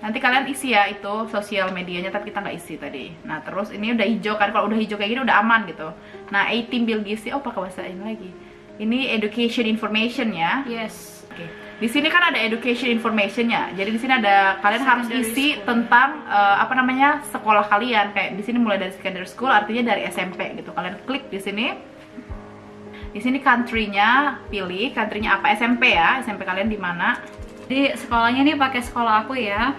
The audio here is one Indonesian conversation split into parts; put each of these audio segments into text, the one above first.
Nanti kalian isi ya itu sosial medianya, tapi kita nggak isi tadi. Nah terus ini udah hijau kan, kalau udah hijau kayak gini udah aman gitu. Nah 18 bill gizi, oh pakai bahasa ini lagi. Ini education information ya. Yes. Oke. Di sini kan ada education informationnya. Jadi di sini ada kalian harus isi tentang apa namanya sekolah kalian. Kayak di sini mulai dari secondary school, artinya dari SMP gitu. Kalian klik di sini. Di sini country-nya pilih, country-nya apa, SMP ya. SMP kalian di mana? Jadi sekolahnya nih pakai sekolah aku ya.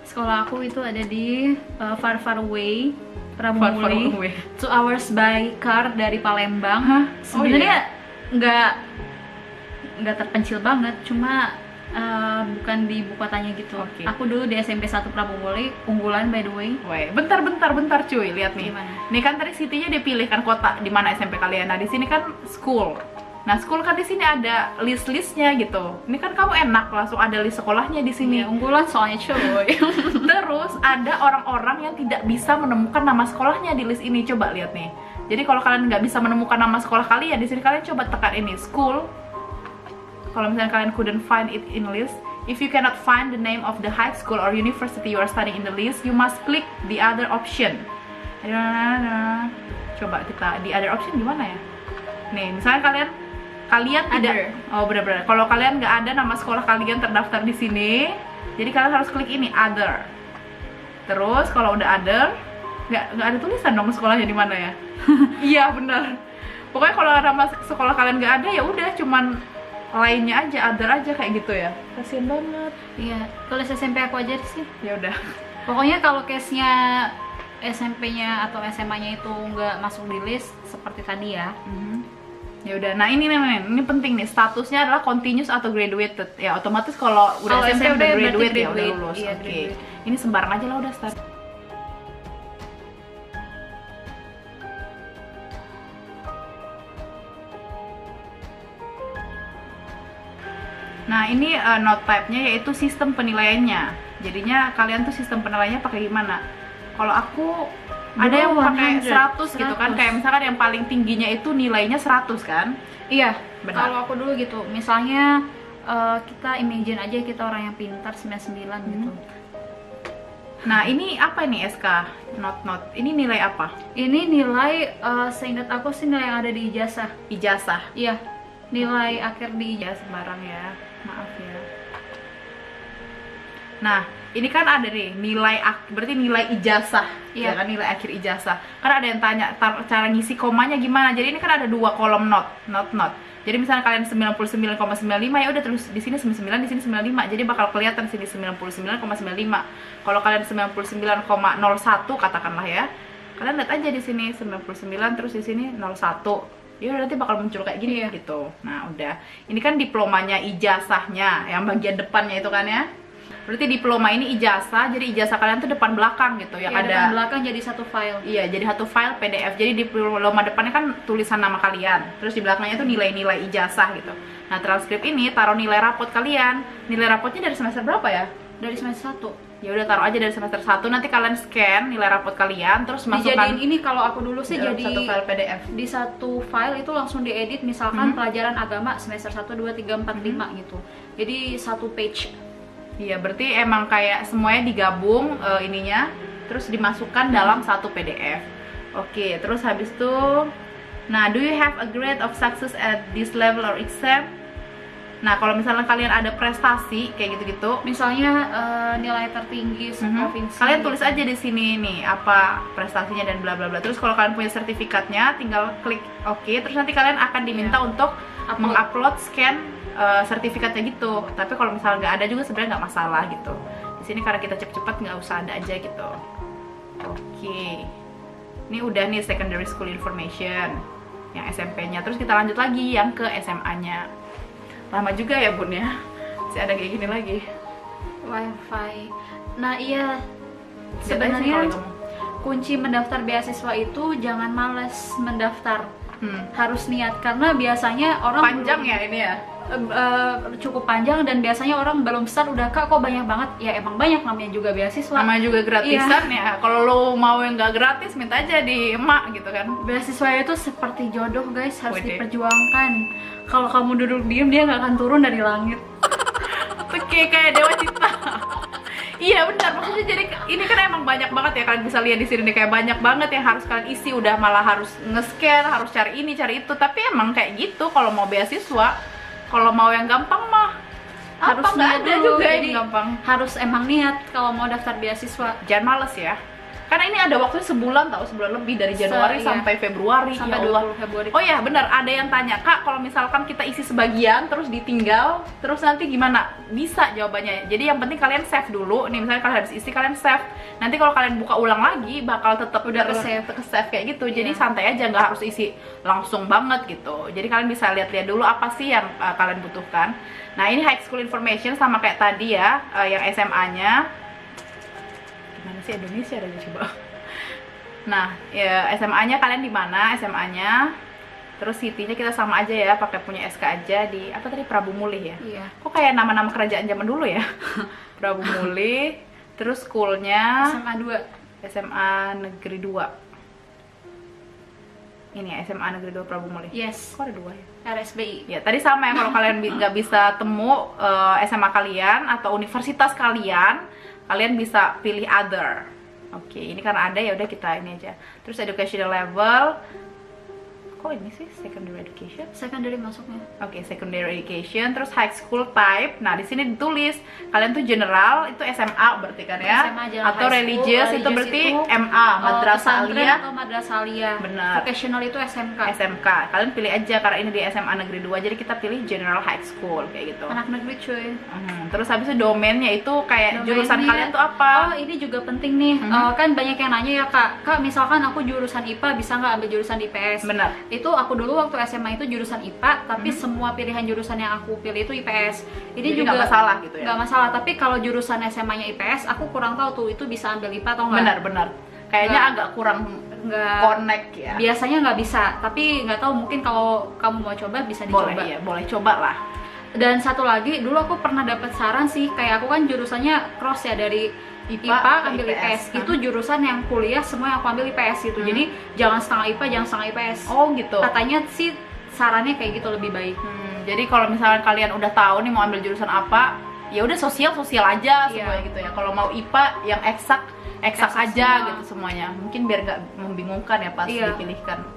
Sekolah aku itu ada di far away, Ramuli, 2 hours by car dari Palembang. Sebenarnya nggak terpencil banget, cuma bukan di ibu kotanya gitu. Aku dulu di SMP 1 Pramugoli, unggulan by the way. Woi, bentar cuy, lihat nih. Gimana? Nih kan tadi city-nya dipilih kan kota di mana SMP kalian. Nah, di sini kan school. Nah, school kan di sini ada list-listnya gitu. Ini kan kamu enak langsung ada list sekolahnya di sini. Ya, unggulan soalnya coy. Terus ada orang-orang yang tidak bisa menemukan nama sekolahnya di list ini. Coba lihat nih. Jadi kalau kalian nggak bisa menemukan nama sekolah kalian, di sini kalian coba tekan ini school. Kalau misalnya kalian couldn't find it in list, if you cannot find the name of the high school or university you are studying in the list, you must click the other option. Coba kita di other option gimana ya? Nih, misalnya kalian tidak, oh benar-benar. Kalau kalian nggak ada nama sekolah kalian terdaftar di sini, jadi kalian harus klik ini other. Terus kalau udah other, nggak ada tulisan dong sekolahnya di mana ya? Iya benar. Pokoknya kalau nama sekolah kalian nggak ada ya udah cuman lainnya aja, other aja kayak gitu ya. Kasian banget. Iya, kalau SMP aku aja sih. Ya udah. Pokoknya kalau case-nya SMP-nya atau SMA-nya itu nggak masuk di list seperti tadi ya. Ya udah, nah ini penting nih, statusnya adalah continuous atau graduated. Ya otomatis kalau udah SMP udah graduate ya, udah lulus. Iya, Oke. Ini sembarang aja lah udah start. Nah ini note type-nya yaitu sistem penilaiannya. Jadinya kalian tuh sistem penilaiannya pakai gimana? Kalau aku ada yang pakai 100 gitu kan, kayak misalkan yang paling tingginya itu nilainya 100 kan? Iya, benar. Kalau aku dulu gitu, misalnya kita imagine aja kita orang yang pintar 99 gitu. Nah ini apa nih SK? Not. Ini nilai apa? Ini nilai, seingat aku sih nilai yang ada di ijazah. Ijazah? Iya, nilai akhir di ijazah. Sembarang ya, maaf ya. Nah, ini kan ada nih nilai berarti nilai ijazah, ya kan, nilai akhir ijazah. Kan ada yang tanya cara ngisi komanya gimana. Jadi ini kan ada 2 kolom not. Jadi misalnya kalian 99,95 ya udah terus di sini 99, di sini 95. Jadi bakal kelihatan sini 99,95. Kalau kalian 99,01 katakanlah ya. Kalian lihat aja di sini 99 terus di sini 01. Ya nanti bakal muncul kayak gini gitu. Nah, udah. Ini kan diplomanya ijazahnya yang bagian depannya itu kan ya. Berarti diploma ini ijazah, jadi ijazah kalian tuh depan belakang gitu ya, ada depan belakang jadi satu file. Iya, jadi satu file PDF. Jadi diploma depannya kan tulisan nama kalian, terus di belakangnya tuh nilai-nilai ijazah gitu. Nah, transkrip ini taruh nilai rapot kalian. Nilai rapotnya dari semester berapa ya? Dari semester 1. Ya udah taruh aja dari semester 1, nanti kalian scan nilai rapot kalian terus masukkan. Dijadiin ini kalau aku dulu sih jadi satu file PDF. Di satu file itu langsung diedit, misalkan pelajaran agama semester 1 2 3 4 5 gitu. Jadi satu page. Iya, berarti emang kayak semuanya digabung ininya, terus dimasukkan dalam satu PDF. Oke, terus habis itu, nah, do you have a grade of success at this level or exam? Nah, kalau misalnya kalian ada prestasi kayak gitu-gitu, misalnya nilai tertinggi seprovinsi, kalian tulis aja di sini nih apa prestasinya dan bla bla bla. Terus kalau kalian punya sertifikatnya, tinggal klik oke. Terus nanti kalian akan diminta untuk mengupload scan sertifikatnya gitu. Tapi kalau misalnya nggak ada juga sebenarnya nggak masalah gitu. Di sini karena kita cepet-cepet nggak usah ada aja gitu. Oke. Ini udah nih secondary school information yang SMP-nya. Terus kita lanjut lagi yang ke SMA-nya. Lama juga ya Bun ya. Masih ada kayak gini lagi. WiFi. Nah iya. Sebenarnya kunci mendaftar beasiswa itu jangan males mendaftar. Harus niat karena biasanya orang panjang ya ini ya. Cukup panjang dan biasanya orang belum start udah kok banyak banget. Ya emang banyak, namanya juga beasiswa, namanya juga gratisan ya. Kalau lo mau yang nggak gratis minta aja di emak gitu kan. Beasiswa itu seperti jodoh guys, harus diperjuangkan. Kalau kamu duduk diem dia nggak akan turun dari langit. Oke, kayak Dewa Cita. Iya benar, maksudnya jadi ini kan emang banyak banget ya, kalian bisa lihat di sini nih, kayak banyak banget yang harus kalian isi, udah malah harus nge-scan, harus cari ini cari itu. Tapi emang kayak gitu kalau mau beasiswa. Kalau mau yang gampang mah Harus apa nggak niat ada dulu, juga jadi yang gampang. harus emang niat kalau mau daftar beasiswa. Jangan males ya, karena ini ada waktunya sebulan, tahu, sebulan lebih, dari Januari Iya. sampai Februari. Sampai Ya Allah. 20 Februari. Oh ya benar, ada yang tanya, Kak, kalau misalkan kita isi sebagian terus ditinggal, terus nanti gimana? Bisa jawabannya. Jadi yang penting kalian save dulu. Nih misalnya kalian habis isi, kalian save. Nanti kalau kalian buka ulang lagi, bakal tetap Udah ke-save. ke-save kayak gitu. Jadi Iya. santai aja, nggak harus isi langsung banget gitu. Jadi kalian bisa lihat-lihat dulu apa sih yang kalian butuhkan. Nah ini high school information sama kayak tadi ya, yang SMA-nya. Gimana sih Indonesia ada coba? Nah, ya, SMA-nya kalian di mana? SMA-nya. Terus city-nya kita sama aja ya, pakai punya SK aja di apa tadi, Prabu Mulih ya. Iya. Kok kayak nama-nama kerajaan zaman dulu ya? Prabu Mulih. Terus school-nya SMA 2. SMA Negeri 2. Ini ya, SMA Negeri 2 Prabu Mulih. Yes. Kok ada 2 ya? RSBI. Ya, tadi sama ya, kalau kalian nggak bisa temu SMA kalian atau universitas kalian, kalian bisa pilih other. Oke, ini karena ada ya udah kita ini aja. Terus educational level. Kok ini sih secondary education? Secondary masuknya. Oke, secondary education, terus high school type. Nah, di sini ditulis kalian tuh general itu SMA berarti kan ya? SMA general Atau high school, religious itu berarti MA, madrasah pesantren aliyah, atau madrasah aliyah. Benar. Vocational itu SMK. SMK. Kalian pilih aja karena ini di SMA Negeri 2, jadi kita pilih general high school kayak gitu. Anak negeri cuy. Terus habis itu domainnya itu kayak jurusan Domainnya, kalian tuh apa? Oh ini juga penting nih. Kan banyak yang nanya ya kak, misalkan aku jurusan IPA bisa nggak ambil jurusan IPS? Benar. Itu aku dulu waktu SMA itu jurusan IPA, tapi semua pilihan jurusan yang aku pilih itu IPS. Ini Jadi juga nggak masalah gitu ya? Nggak masalah, tapi kalau jurusan SMA-nya IPS, aku kurang tahu tuh itu bisa ambil IPA atau nggak. Benar. Kayaknya Nggak. agak kurang Nggak. connect ya. Biasanya nggak bisa, tapi nggak tahu, mungkin kalau kamu mau coba bisa dicoba. Boleh ya, boleh coba lah. Dan satu lagi, dulu aku pernah dapat saran sih, kayak aku kan jurusannya cross ya, dari IPA ke ambil IPS. IPS. Itu jurusan yang kuliah semua yang aku ambil IPS gitu. Jadi jangan setengah IPA, jangan setengah IPS. Oh gitu. Katanya sih sarannya kayak gitu lebih baik. Jadi kalau misalnya kalian udah tahu nih mau ambil jurusan apa, ya udah sosial aja Iya. semuanya gitu ya. Kalau mau IPA yang eksak Eksak aja semua. gitu semuanya. Mungkin biar nggak membingungkan ya pas Iya. dipilihkan.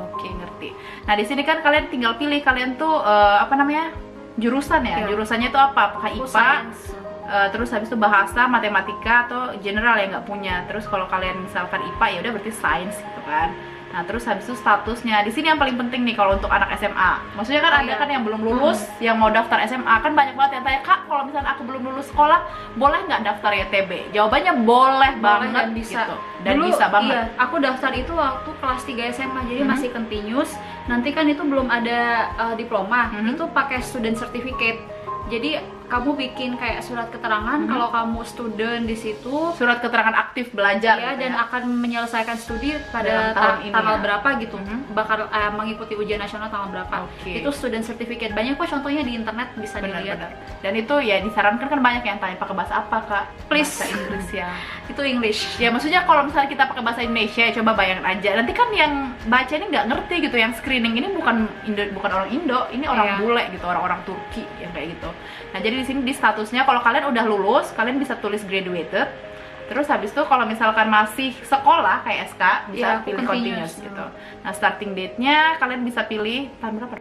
Oke, ngerti. Nah di sini kan kalian tinggal pilih kalian tuh apa namanya, jurusan ya. Iya. Jurusannya tuh apa? Apakah Aku IPA? science. Terus habis itu bahasa, matematika, atau general yang nggak punya. Terus kalau kalian misalkan IPA ya udah berarti sains gitu kan. Nah terus habis itu statusnya di sini yang paling penting nih kalau untuk anak SMA. Maksudnya kan Oh, ada iya. kan yang belum lulus, yang mau daftar SMA, kan banyak banget yang tanya, Kak kalau misalnya aku belum lulus sekolah boleh nggak daftar YTB? Jawabannya boleh banget dan bisa. gitu. Dan Dulu, bisa banget. Iya, aku daftar itu waktu kelas 3 SMA, jadi masih continuous. Nanti kan itu belum ada diploma, itu pakai student certificate. Jadi kamu bikin kayak surat keterangan kalau kamu student di situ, Surat keterangan aktif belajar ya, gitu dan ya. akan menyelesaikan studi Dalam pada tahun ini tanggal ya. berapa gitu, bakal mengikuti ujian nasional tanggal berapa. Oke. Itu student certificate, banyak kok contohnya di internet bisa dilihat. Benar-benar. Dan itu ya disarankan kan banyak yang tanya pakai bahasa apa, Kak? Please. Bahasa Inggris ya. Itu English. Ya maksudnya kalau misalnya kita pakai bahasa Indonesia, coba bayangin aja. Nanti kan yang baca ini nggak ngerti gitu, yang screening ini bukan orang Indo, ini orang Iya. bule gitu, orang-orang Turki yang kayak gitu. Nah jadi di sini di statusnya kalau kalian udah lulus, kalian bisa tulis graduated. Terus habis itu kalau misalkan masih sekolah kayak SK, bisa Iya, aku pilih continuous. continuous gitu. Nah starting date-nya kalian bisa pilih tahun berapa?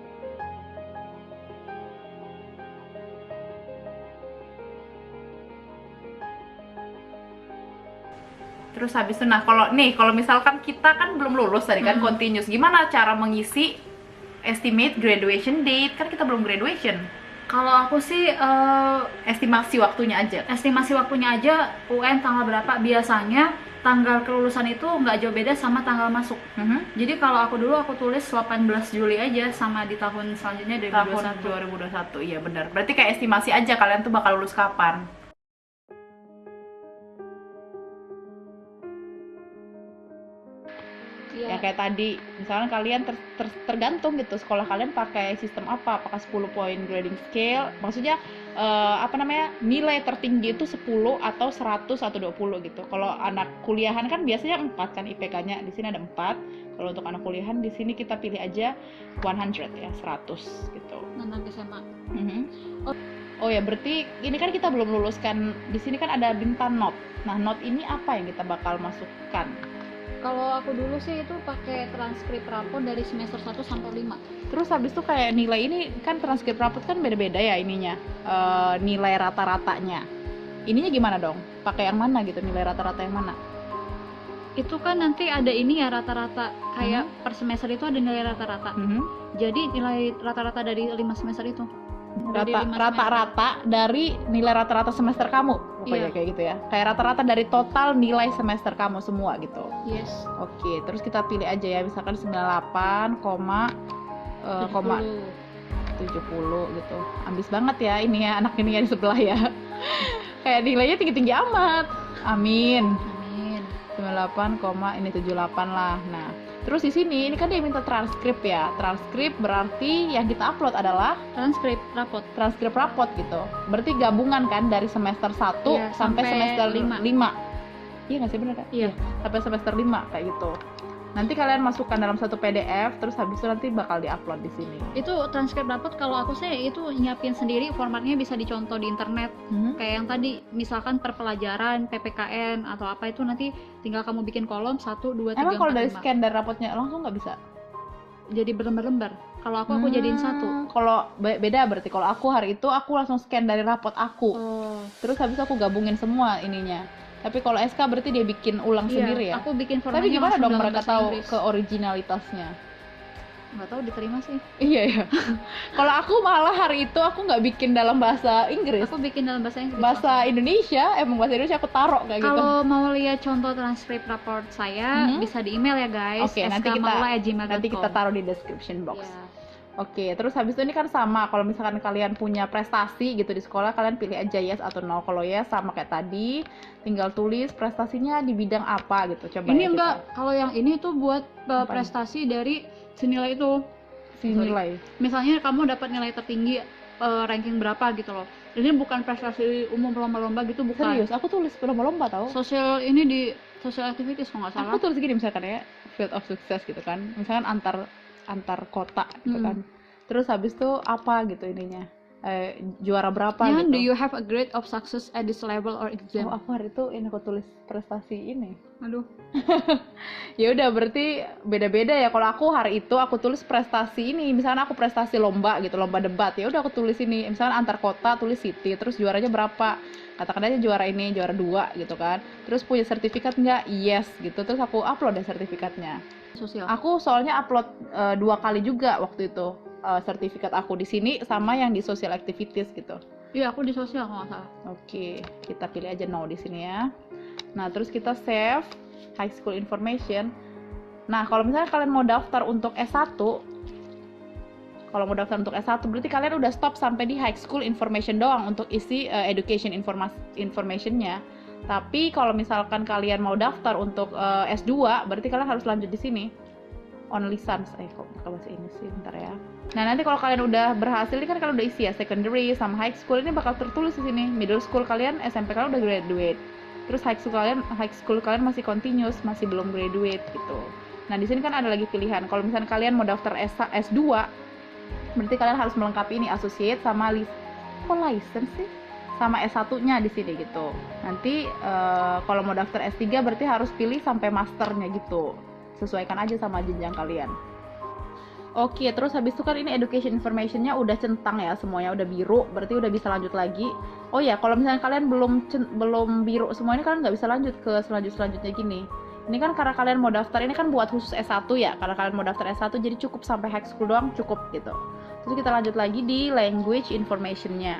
Terus habis itu, nah kalau misalkan kita kan belum lulus tadi kan continuous, gimana cara mengisi estimate graduation date? Kan kita belum graduation. Kalau aku sih Estimasi waktunya aja. estimasi waktunya aja UN tanggal berapa. Biasanya tanggal kelulusan itu nggak jauh beda sama tanggal masuk. Jadi kalau aku dulu aku tulis 18 Juli aja, sama di tahun selanjutnya Tahun 2021. Iya benar. Berarti kayak estimasi aja kalian tuh bakal lulus kapan. Iya. Ya kayak tadi, misalnya kalian tergantung gitu sekolah kalian pakai sistem apa, apakah 10 point grading scale, maksudnya apa namanya, nilai tertinggi itu 10 atau 100 atau 20 gitu. Kalau anak kuliahan kan biasanya 4 kan IPK-nya, di sini ada 4. Kalau untuk anak kuliahan di sini kita pilih aja 100 ya, 100 gitu. Anak SMA. Oh ya, berarti ini kan kita belum luluskan. Di sini kan ada bintang not. Nah, not ini apa yang kita bakal masukkan? Kalau aku dulu sih itu pakai transkrip rapor dari semester 1 sampai 5. Terus habis itu kayak nilai ini kan transkrip rapot kan beda-beda ya ininya. Nilai rata-ratanya. Ininya gimana dong? Pakai yang mana gitu? Nilai rata-rata yang mana? Itu kan nanti ada ini ya rata-rata kayak per semester itu ada nilai rata-rata. Jadi nilai rata-rata dari 5 semester itu. Rata-rata dari nilai rata-rata semester kamu. Pokoknya kayak gitu ya. Kayak rata-rata dari total nilai semester kamu semua gitu. Yes. Oke, terus kita pilih aja ya misalkan 98, 70 gitu. Ambis banget ya ini ya anak ini ya di sebelah ya. Kayak nilainya tinggi-tinggi amat. Amin. 98, ini 78 lah. Nah, terus di sini ini kan dia minta transkrip ya. Transkrip berarti yang kita upload adalah Transkrip rapot gitu. Berarti gabungan kan dari semester 1 sampai semester 5. Iya nggak sih, bener kan? Iya. Sampai semester 5 kayak gitu. Nanti kalian masukkan dalam satu PDF, terus habis itu nanti bakal diupload di sini. Itu transkrip rapot kalau aku sih itu nyiapin sendiri, formatnya bisa dicontoh di internet. Kayak yang tadi, misalkan per pelajaran, PPKN atau apa itu nanti tinggal kamu bikin kolom 1, 2, 3, 4, 5. Emang kalau dari scan dari rapotnya langsung nggak bisa? Jadi berlembar-lembar. Kalau aku jadiin satu. Kalau beda berarti kalau aku hari itu aku langsung scan dari rapot aku. Terus habis aku gabungin semua ininya. Tapi kalau SK berarti dia bikin ulang sendiri ya? Aku bikin formatnya. Tapi gimana dong mereka tahu Inggris. keoriginalitasnya? Nggak tahu, diterima sih. Iya ya. Kalau aku malah hari itu aku nggak bikin dalam bahasa Inggris. Aku bikin dalam bahasa Inggris. Bahasa Indonesia, emang bahasa Indonesia aku taruh kayak gitu. Kalau mau lihat contoh transkrip raport saya, bisa di email ya guys. Oke, nanti kita taruh di description box. Yeah. Oke, terus habis itu ini kan sama. Kalau misalkan kalian punya prestasi gitu di sekolah, kalian pilih aja yes atau no. Kalau yes sama kayak tadi, tinggal tulis prestasinya di bidang apa gitu. Coba ini ya enggak, kalau yang ini tuh buat prestasi dari senilai itu. Nilai. Misalnya kamu dapat nilai tertinggi ranking berapa gitu loh. Ini bukan prestasi umum lomba-lomba gitu, bukan. Serius, aku tulis lomba-lomba tau. Sosial ini di social activities kalau nggak salah. Aku tulis gini misalkan ya, field of success gitu kan. Misalkan antar kota gitu kan. Terus habis itu apa gitu ininya. Juara berapa gitu. Do you have a grade of success at this level or exam? Oh, aku hari itu ini aku tulis prestasi ini. Aduh. Ya udah berarti beda-beda ya. Kalau aku hari itu aku tulis prestasi ini, misalnya aku prestasi lomba gitu, lomba debat. Ya udah aku tulis ini. Misalnya antar kota tulis city, terus juaranya berapa? Katakan aja juara ini, juara 2 gitu kan. Terus punya sertifikat nggak? Yes gitu. Terus aku upload deh sertifikatnya. Sosial. Aku soalnya upload 2 kali juga waktu itu. Sertifikat aku di sini sama yang di social activities gitu. Iya, aku di sosial kalau nggak salah. Oke, kita pilih aja no di sini ya. Nah, terus kita save high school information. Nah, kalau misalnya kalian mau daftar untuk S1, berarti kalian udah stop sampai di high school information doang untuk isi education informationnya. Tapi kalau misalkan kalian mau daftar untuk S2, berarti kalian harus lanjut di sini. On license, kok pakai bahasa Inggris sih, bentar ya. Nah, nanti kalau kalian udah berhasil, ini kan kalian udah isi ya, secondary sama high school, ini bakal tertulis di sini. Middle school kalian, SMP kalian udah graduate. Terus high school kalian masih continuous, masih belum graduate gitu. Nah, di sini kan ada lagi pilihan. Kalau misalnya kalian mau daftar S2, berarti kalian harus melengkapi ini associate sama license sih? Sama S1-nya di sini gitu. Nanti kalau mau daftar S3 berarti harus pilih sampai masternya gitu. Sesuaikan aja sama jenjang kalian. Oke, terus habis itu kan ini education information-nya udah centang ya, semuanya udah biru, berarti udah bisa lanjut lagi. Oh ya, kalau misalnya kalian belum biru semuanya, kalian nggak bisa lanjut ke selanjutnya gini. Ini kan karena kalian mau daftar, ini kan buat khusus S1 ya, karena kalian mau daftar S1 jadi cukup sampai high school doang cukup gitu. Terus kita lanjut lagi di language information-nya.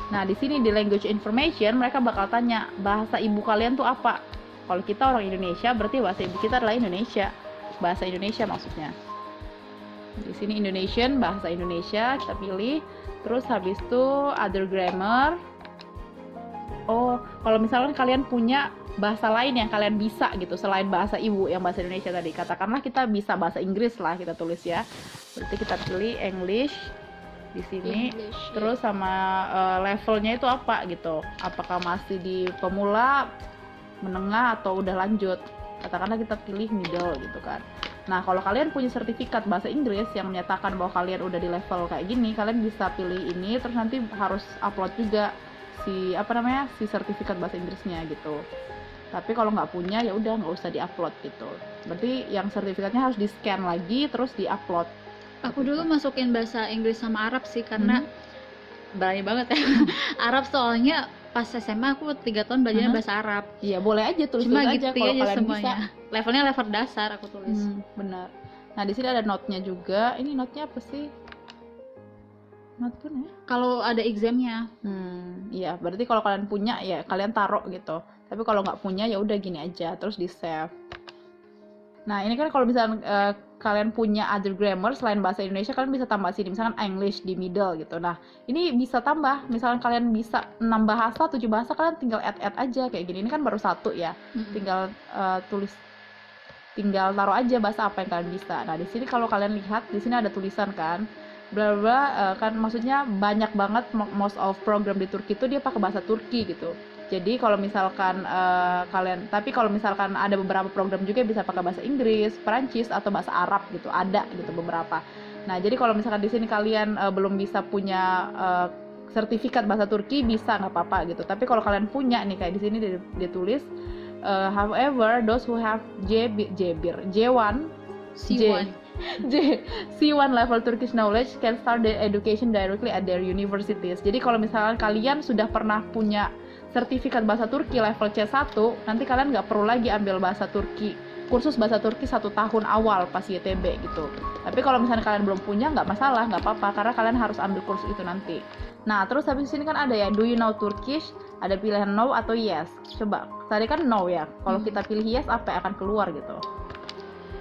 Nah, di sini di language information mereka bakal tanya bahasa ibu kalian tuh apa. Kalau kita orang Indonesia, berarti bahasa ibu kita adalah Indonesia. Bahasa Indonesia maksudnya. Di sini Indonesian, bahasa Indonesia kita pilih. Terus habis itu other grammar. Oh, kalau misalkan kalian punya bahasa lain yang kalian bisa gitu selain bahasa ibu yang bahasa Indonesia tadi. Katakanlah kita bisa bahasa Inggris lah kita tulis ya. Berarti kita pilih English di sini. Terus sama levelnya itu apa gitu. Apakah masih di pemula, menengah atau udah lanjut. Katakanlah kita pilih middle gitu kan. Nah, kalau kalian punya sertifikat bahasa Inggris yang menyatakan bahwa kalian udah di level kayak gini, kalian bisa pilih ini, terus nanti harus upload juga si si sertifikat bahasa Inggrisnya gitu. Tapi kalau nggak punya ya udah nggak usah diupload gitu. Berarti yang sertifikatnya harus di-scan lagi terus diupload. Aku dulu masukin bahasa Inggris sama Arab sih karena berani banget ya. Arab soalnya pas SMA aku 3 tahun belajarnya bahasa Arab. Iya, boleh aja tulis Cuma aja gitu kalau aja kalian semuanya. bisa. Levelnya level dasar aku tulis. Benar. Nah, di sini ada note-nya juga. Ini note-nya apa sih? Note pun ya? Kalau ada examnya. Iya, berarti kalau kalian punya ya kalian taruh gitu. Tapi kalau nggak punya ya udah gini aja, terus di save. Nah, ini kan kalau misalnya kalian punya other grammar selain bahasa Indonesia, kalian bisa tambah sini, misalkan English di middle gitu. Nah, ini bisa tambah, misalkan kalian bisa 6 bahasa, 7 bahasa, kalian tinggal add aja kayak gini. Ini kan baru 1 ya, tinggal tinggal taruh aja bahasa apa yang kalian bisa. Nah, di sini kalau kalian lihat, di sini ada tulisan kan, bla bla, kan maksudnya banyak banget most of program di Turki itu dia pakai bahasa Turki gitu. Jadi kalau misalkan tapi kalau misalkan ada beberapa program juga bisa pakai bahasa Inggris, Perancis atau bahasa Arab gitu, ada gitu beberapa. Nah, jadi kalau misalkan di sini kalian belum bisa punya sertifikat bahasa Turki, bisa nggak apa-apa gitu. Tapi kalau kalian punya nih, kayak di sini ditulis, however those who have J1 C1 level Turkish knowledge can start their education directly at their universities. Jadi kalau misalkan kalian sudah pernah punya sertifikat bahasa Turki level C1, nanti kalian nggak perlu lagi ambil bahasa Turki, kursus bahasa Turki 1 tahun awal pas YTB gitu. Tapi kalau misalnya kalian belum punya, nggak masalah, nggak apa-apa, karena kalian harus ambil kursus itu nanti. Nah, terus habis ini kan ada ya, do you know Turkish? Ada pilihan no atau yes. Coba, tadi kan no ya, kalau kita pilih yes, apa yang akan keluar gitu.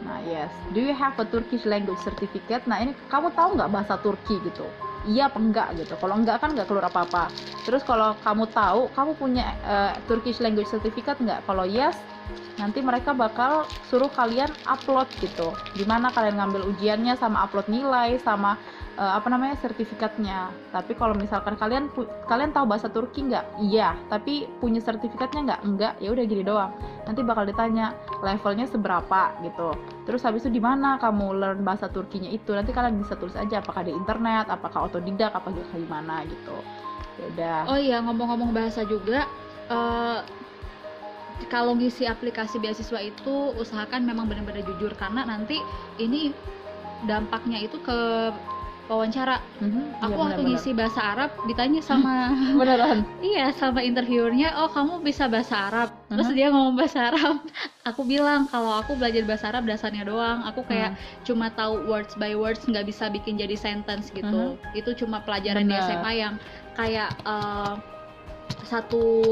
Nah, yes. Do you have a Turkish language certificate? Nah, ini kamu tahu nggak bahasa Turki gitu? Iya apa enggak gitu. Kalau enggak kan nggak keluar apa-apa. Terus kalau kamu tahu, kamu punya Turkish language certificate nggak? Kalau yes, nanti mereka bakal suruh kalian upload gitu. Dimana kalian ngambil ujiannya sama upload nilai sama sertifikatnya. Tapi kalau misalkan kalian tahu bahasa Turki nggak? Iya, tapi punya sertifikatnya nggak? Enggak. Ya udah gini doang. Nanti bakal ditanya levelnya seberapa gitu. Terus habis itu di mana kamu learn bahasa Turkinya itu? Nanti kalian bisa tulis aja apakah di internet, apakah otodidak, apa gimana gitu. Ya udah. Oh iya, ngomong-ngomong bahasa juga, kalau ngisi aplikasi beasiswa itu usahakan memang benar-benar jujur, karena nanti ini dampaknya itu ke wawancara. Aku waktu ngisi bahasa Arab ditanya sama beneran? Iya, sama interviewernya, oh kamu bisa bahasa Arab. Terus dia ngomong bahasa Arab. Aku bilang kalau aku belajar bahasa Arab dasarnya doang. Aku kayak cuma tahu words by words, nggak bisa bikin jadi sentence gitu. Itu cuma pelajaran di SMA yang kayak 1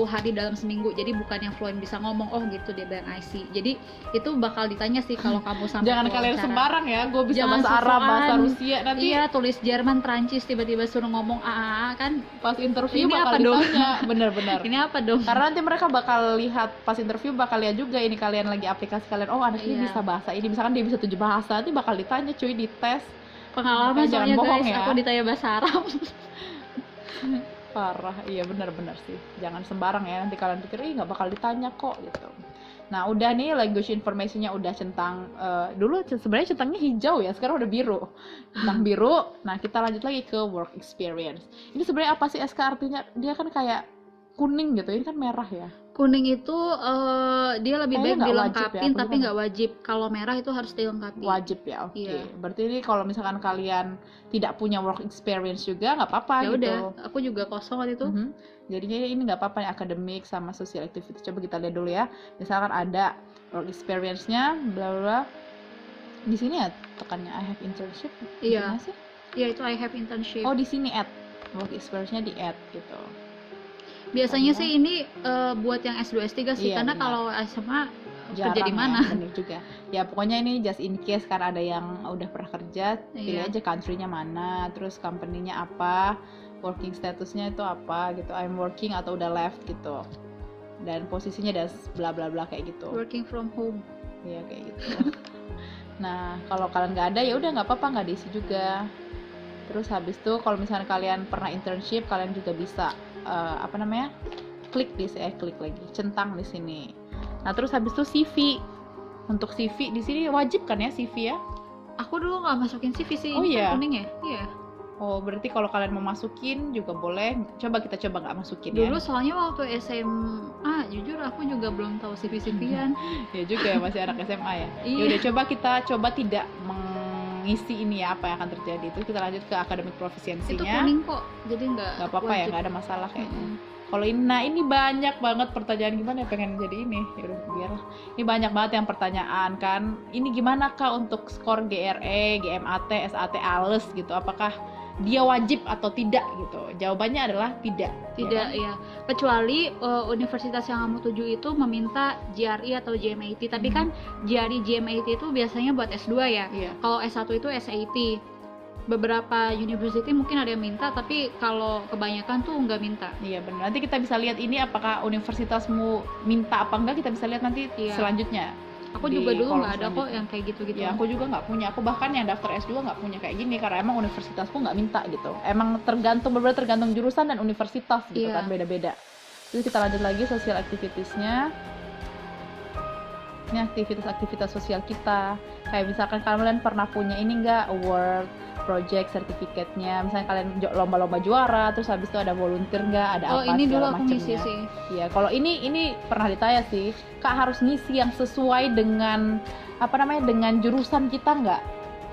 hari dalam seminggu, jadi bukan yang fluent bisa ngomong. Oh gitu dia bilang IC. Jadi itu bakal ditanya sih kalau kamu sampai jangan kalian sembarang ya, gue bisa jangan bahasa Arab, bahasa Rusia, nanti iya tulis Jerman, Prancis, tiba-tiba suruh ngomong AAA kan pas interview ini bakal apa dong? ditanya. Bener-bener Ini apa dong? karena nanti mereka bakal lihat pas interview, bakal lihat juga ini kalian lagi aplikasi kalian, oh anak ini bisa bahasa ini, misalkan dia bisa 7 bahasa, nanti bakal ditanya cuy di tes. Pengalaman Makanya soalnya jangan bohong guys, ya. aku ditanya bahasa Arab. Parah, iya benar-benar sih, jangan sembarang ya, nanti kalian pikir ih nggak bakal ditanya kok gitu. Nah udah nih language information-nya udah centang, dulu sebenarnya centangnya hijau ya, sekarang udah biru, centang biru. Nah kita lanjut lagi ke work experience. Ini sebenarnya apa sih SK artinya? Dia kan kayak kuning gitu, ini kan merah ya. Kuning itu dia lebih Kayaknya baik nggak dilengkapin wajib ya, tapi nggak wajib. Kalau merah itu harus dilengkapi. Wajib ya, oke. Iya. Berarti ini kalau misalkan kalian tidak punya work experience juga nggak apa-apa Ya gitu. udah, aku juga kosong waktu itu. Jadinya ini nggak apa-apa ya, akademik sama social activity. Coba kita lihat dulu ya. Misalkan ada work experience-nya, bla bla. Di sini ya tekannya I have internship. Iya. Gimana sih? Iya itu I have internship. Oh di sini add work experience-nya di add gitu. Biasanya sih ini buat yang S2 S3 sih, Iya, karena benar. kalau SMA Jarang kerja di mana? ya, bener juga. Ya pokoknya ini just in case kan ada yang udah pernah kerja, pilih Iya. aja country-nya mana, terus company-nya apa, working statusnya itu apa gitu, I'm working atau udah left gitu, dan posisinya dan bla bla bla kayak gitu. Working from home. Iya kayak gitu. Nah kalau kalian nggak ada ya udah nggak apa-apa, nggak diisi juga. Terus habis itu kalau misalnya kalian pernah internship, kalian juga bisa klik lagi, centang di sini. Nah terus habis itu CV. Untuk CV di sini wajib kan ya CV ya? Aku dulu nggak masukin CV sih. Oh, ini iya? kan kuning ya? Iya. Oh, berarti kalau kalian mau masukin juga boleh. Coba kita coba nggak masukin ya. Dulu soalnya waktu SMA, jujur aku juga belum tahu CV-CV-an. Ya juga ya, masih anak SMA ya. Iya. Ya udah kita coba tidak mengisi ini ya, apa yang akan terjadi itu. Kita lanjut ke akademik Itu proficiency-nya. kuning kok, jadi nggak apa-apa ya, wajib. nggak ada masalah kayaknya. Mm-mm. Kalau ini, nah ini banyak banget pertanyaan, gimana ya, pengen jadi ini. Ya udah biarlah. Ini banyak banget yang pertanyaan kan. Ini gimana Kak untuk skor GRE, GMAT, SAT, ALES gitu. Apakah dia wajib atau tidak gitu? Jawabannya adalah tidak. Tidak Ya kan? ya, kecuali universitas yang kamu tuju itu meminta GRE atau GMAT. Tapi kan GRE GMAT itu biasanya buat S2 ya. Iya. Kalau S1 itu SAT. Beberapa university mungkin ada yang minta, tapi kalau kebanyakan tuh nggak minta. Iya benar. Nanti kita bisa lihat ini apakah universitasmu minta apa enggak, kita bisa lihat nanti Iya. selanjutnya. Aku Di juga dulu kolom nggak ada kok selanjutnya. yang kayak gitu-gitu. Ya aku juga nggak punya. Aku bahkan yang daftar S2 nggak punya kayak gini karena emang universitasku nggak minta gitu. Emang benar-benar tergantung jurusan dan universitas gitu Iya. kan, beda-beda. Terus kita lanjut lagi social activities-nya. Ini aktivitas sosial kita. Kayak misalkan kalian pernah punya ini nggak, award, project, sertifikatnya. Misalnya kalian lomba-lomba juara, terus habis itu ada volunteer nggak, ada Oh, apa ini dulu segala aku ngisi macemnya. sih. Iya, kalau ini pernah ditanya sih, Kak harus ngisi yang sesuai dengan dengan jurusan kita nggak?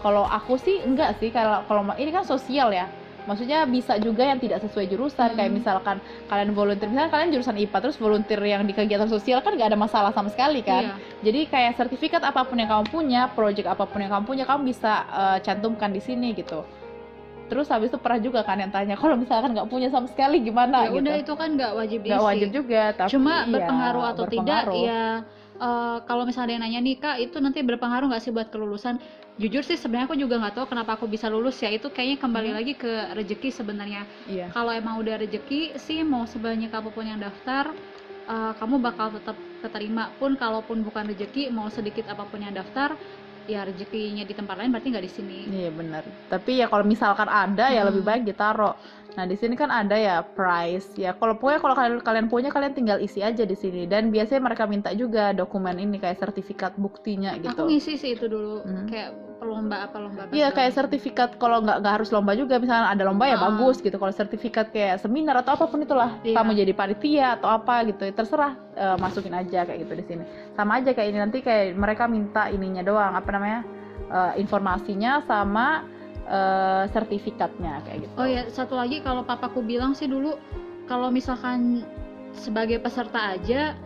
Kalau aku sih enggak sih, kalau ini kan sosial ya. Maksudnya bisa juga yang tidak sesuai jurusan, kayak misalkan kalian volunteer, misalnya kalian jurusan IPA terus volunteer yang di kegiatan sosial kan nggak ada masalah sama sekali kan. Iya. Jadi kayak sertifikat apapun yang kamu punya, project apapun yang kamu punya, kamu bisa cantumkan di sini gitu. Terus habis itu pernah juga kan yang tanya, kalau misalkan nggak punya sama sekali gimana Ya gitu. udah, itu kan nggak wajib diisi. Nggak wajib juga, tapi Cuma iya, berpengaruh atau tidak berpengaruh. ya. Kalau misalnya ada yang nanya nih Kak, itu nanti berpengaruh nggak sih buat kelulusan? Jujur sih sebenarnya aku juga nggak tahu kenapa aku bisa lulus ya. Itu kayaknya kembali lagi ke rezeki sebenarnya. Iya. Kalau emang udah rezeki sih, mau sebanyak apapun yang daftar, kamu bakal tetap keterima. Pun kalaupun bukan rezeki, mau sedikit apapun yang daftar, ya rezekinya di tempat lain berarti nggak di sini. Iya benar. Tapi ya kalau misalkan ada ya lebih baik ditaruh. Nah di sini kan ada ya price ya. Kalau kalian punya, kalian tinggal isi aja di sini. Dan biasanya mereka minta juga dokumen ini kayak sertifikat buktinya gitu. Aku ngisi sih itu dulu, kayak lomba apa. Iya kayak sertifikat, kalau nggak harus lomba juga, misalnya ada lomba ya bagus gitu. Kalau sertifikat kayak seminar atau apapun itulah, Iya. kamu jadi panitia atau apa gitu, terserah, masukin aja kayak gitu di sini. Sama aja kayak ini, nanti kayak mereka minta ininya doang, informasinya sama sertifikatnya kayak gitu. Oh ya, satu lagi, kalau papaku bilang sih dulu, kalau misalkan sebagai peserta aja,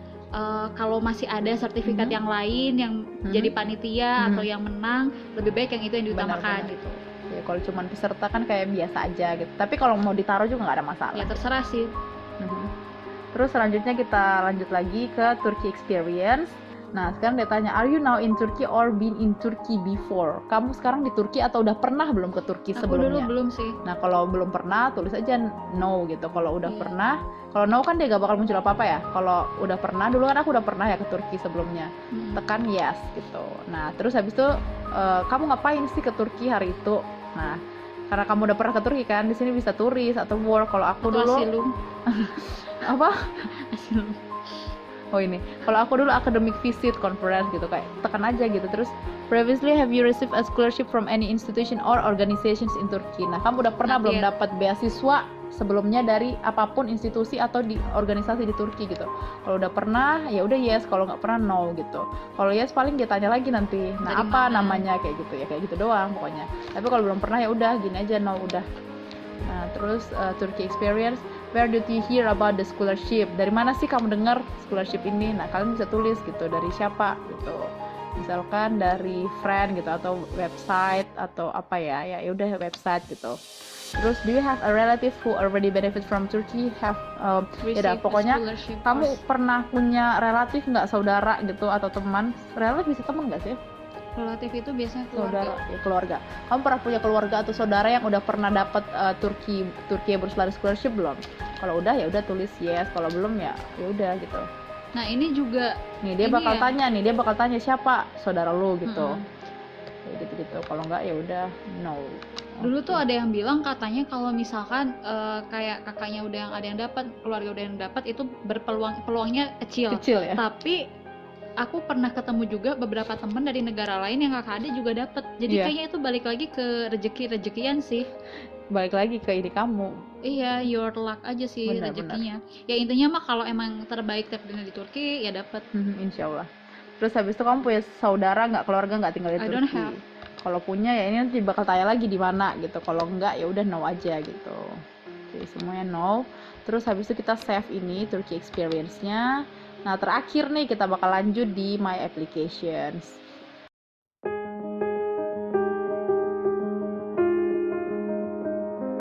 kalau masih ada sertifikat yang lain yang jadi panitia atau yang menang, lebih baik yang itu yang diutamakan. Benar. Gitu. Ya kalau cuman peserta kan kayak biasa aja gitu. Tapi kalau mau ditaruh juga nggak ada masalah. Ya terserah sih. Terus selanjutnya kita lanjut lagi ke Turkey experience. Nah sekarang dia tanya, are you now in Turkey or been in Turkey before? Kamu sekarang di Turki atau udah pernah belum ke Turki Aku sebelumnya? dulu belum sih. Nah kalau belum pernah tulis aja no gitu. Kalau udah pernah, kalau no kan dia gak bakal muncul apa-apa ya. Kalau udah pernah, dulu kan aku udah pernah ya ke Turki sebelumnya, tekan yes gitu. Nah terus habis itu kamu ngapain sih ke Turki hari itu? Nah karena kamu udah pernah ke Turki kan, di sini bisa turis atau work. Kalau aku Atau dulu asilum. apa? Asilum. Oh ini, kalau aku dulu academic visit conference gitu, kayak tekan aja gitu. Terus previously have you received a scholarship from any institution or organizations in Turkey? Nah kamu udah pernah belum dapat beasiswa sebelumnya dari apapun institusi atau di organisasi di Turki gitu? Kalau udah pernah ya udah yes, kalau nggak pernah no gitu. Kalau yes paling dia tanya lagi nanti, nah Dari apa mana? namanya kayak gitu ya, kayak gitu doang pokoknya. Tapi kalau belum pernah ya udah gini aja, no udah. Nah terus Turkey experience, where did you hear about the scholarship? Dari mana sih kamu dengar scholarship ini? Nah kalian bisa tulis gitu, dari siapa gitu. Misalkan dari friend gitu, atau website atau apa ya udah website gitu. Terus do you have a relative who already benefit from Turkey? Have ya udah, pokoknya kamu pernah punya relatif nggak, saudara gitu atau teman? Relatif bisa teman nggak sih? Relatif itu biasanya Saudara, ya keluarga. Kamu pernah punya keluarga atau saudara yang udah pernah dapat Turki Burslari Scholarship belum? Kalau udah ya udah tulis yes, kalau belum ya udah gitu. Nah ini juga Nih dia bakal tanya siapa saudara lu gitu. Kayak gitu. Kalau enggak ya udah no. Dulu tuh ada yang bilang katanya kalau misalkan kayak kakaknya udah ada yang dapat, keluarga udah yang dapat, itu peluangnya kecil. Kecil ya. Tapi aku pernah ketemu juga beberapa teman dari negara lain yang kakak adik juga dapet. Jadi Iya. kayaknya itu balik lagi ke rezeki-rezekian sih. Balik lagi ke ide kamu. Iya, your luck aja sih Benar, rezekinya. Ya intinya mah kalau emang terbaik takdirnya di Turki ya dapet. Insya Allah. Terus habis itu kamu punya saudara nggak, keluarga nggak tinggal di I Turki? don't have. Kalau punya ya ini nanti bakal tanya lagi di mana gitu. Kalau enggak ya udah no aja gitu. Oke, semuanya no. Terus habis itu kita save ini Turkey experience-nya. Nah, terakhir nih kita bakal lanjut di my applications.